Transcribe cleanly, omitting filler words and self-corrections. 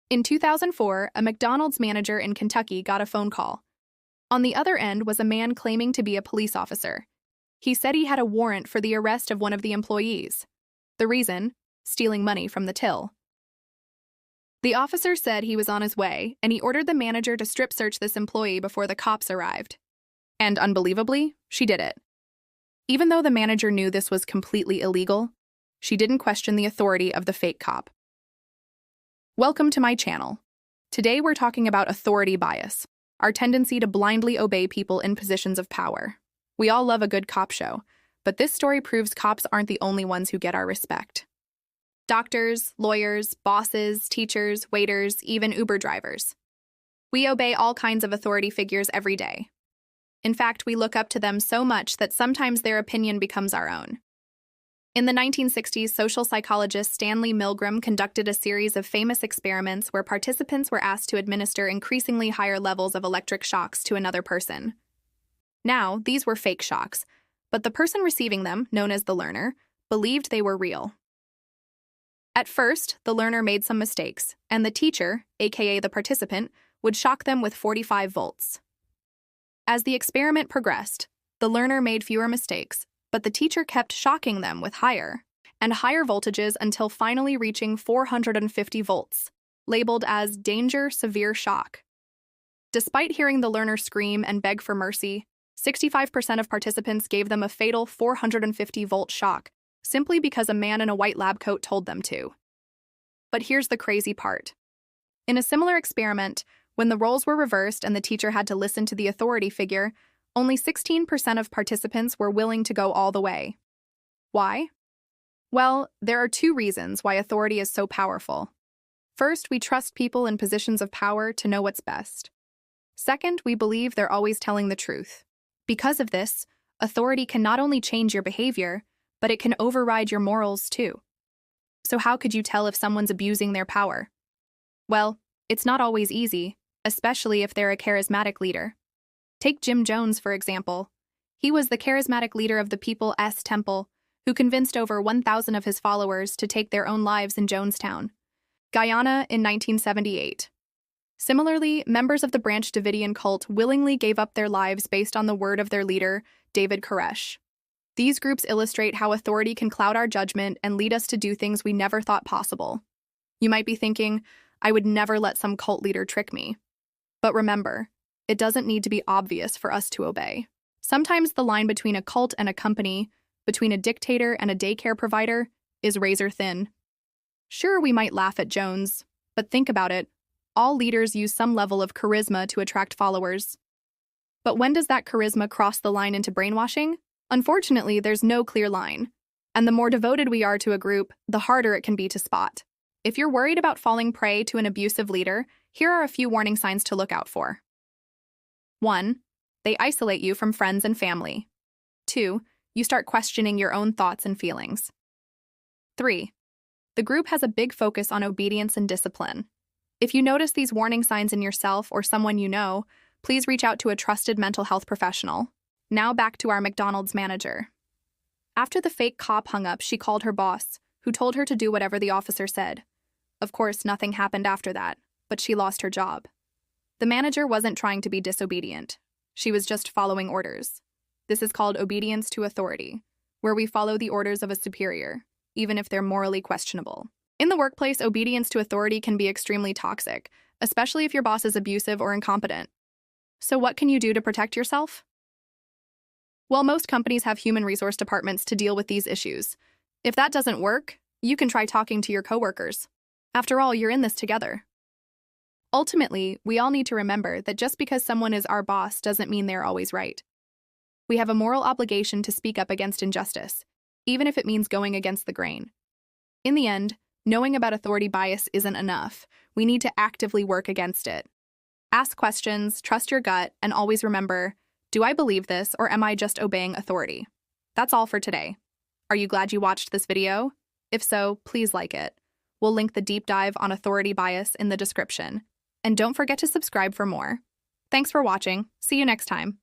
In 2004, a McDonald's manager in Kentucky got a phone call. On the other end was a man claiming to be a police officer. He said he had a warrant for the arrest of one of the employees. The reason? Stealing money from the till. The officer said he was on his way, and he ordered the manager to strip search this employee before the cops arrived. And unbelievably, she did it. Even though the manager knew this was completely illegal, she didn't question the authority of the fake cop. Welcome to my channel. Today we're talking about authority bias, our tendency to blindly obey people in positions of power. We all love a good cop show, but this story proves cops aren't the only ones who get our respect. Doctors, lawyers, bosses, teachers, waiters, even Uber drivers. We obey all kinds of authority figures every day. In fact, we look up to them so much that sometimes their opinion becomes our own. In the 1960s, social psychologist Stanley Milgram conducted a series of famous experiments where participants were asked to administer increasingly higher levels of electric shocks to another person. Now, these were fake shocks, but the person receiving them, known as the learner, believed they were real. At first, the learner made some mistakes, and the teacher, aka the participant, would shock them with 45 volts. As the experiment progressed, the learner made fewer mistakes, but the teacher kept shocking them with higher and higher voltages until finally reaching 450 volts, labeled as danger severe shock. Despite hearing the learner scream and beg for mercy, 65% of participants gave them a fatal 450-volt shock, simply because a man in a white lab coat told them to. But here's the crazy part. In a similar experiment, when the roles were reversed and the teacher had to listen to the authority figure, only 16% of participants were willing to go all the way. Why? Well, there are two reasons why authority is so powerful. First, we trust people in positions of power to know what's best. Second, we believe they're always telling the truth. Because of this, authority can not only change your behavior, but it can override your morals too. So how could you tell if someone's abusing their power? Well, it's not always easy, especially if they're a charismatic leader. Take Jim Jones, for example. He was the charismatic leader of the People's Temple, who convinced over 1,000 of his followers to take their own lives in Jonestown, Guyana in 1978. Similarly, members of the Branch Davidian cult willingly gave up their lives based on the word of their leader, David Koresh. These groups illustrate how authority can cloud our judgment and lead us to do things we never thought possible. You might be thinking, I would never let some cult leader trick me. But remember, it doesn't need to be obvious for us to obey. Sometimes the line between a cult and a company, between a dictator and a daycare provider, is razor thin. Sure, we might laugh at Jones, but think about it. All leaders use some level of charisma to attract followers. But when does that charisma cross the line into brainwashing? Unfortunately, there's no clear line. And the more devoted we are to a group, the harder it can be to spot. If you're worried about falling prey to an abusive leader, here are a few warning signs to look out for. 1. They isolate you from friends and family. 2. You start questioning your own thoughts and feelings. 3. The group has a big focus on obedience and discipline. If you notice these warning signs in yourself or someone you know, please reach out to a trusted mental health professional. Now back to our McDonald's manager. After the fake cop hung up, she called her boss, who told her to do whatever the officer said. Of course, nothing happened after that, but she lost her job. The manager wasn't trying to be disobedient. She was just following orders. This is called obedience to authority, where we follow the orders of a superior, even if they're morally questionable. In the workplace, obedience to authority can be extremely toxic, especially if your boss is abusive or incompetent. So what can you do to protect yourself? Well, most companies have human resource departments to deal with these issues. If that doesn't work, you can try talking to your coworkers. After all, you're in this together. Ultimately, we all need to remember that just because someone is our boss doesn't mean they're always right. We have a moral obligation to speak up against injustice, even if it means going against the grain. In the end, knowing about authority bias isn't enough. We need to actively work against it. Ask questions, trust your gut, and always remember, do I believe this or am I just obeying authority? That's all for today. Are you glad you watched this video? If so, please like it. We'll link the deep dive on authority bias in the description. And don't forget to subscribe for more. Thanks for watching. See you next time.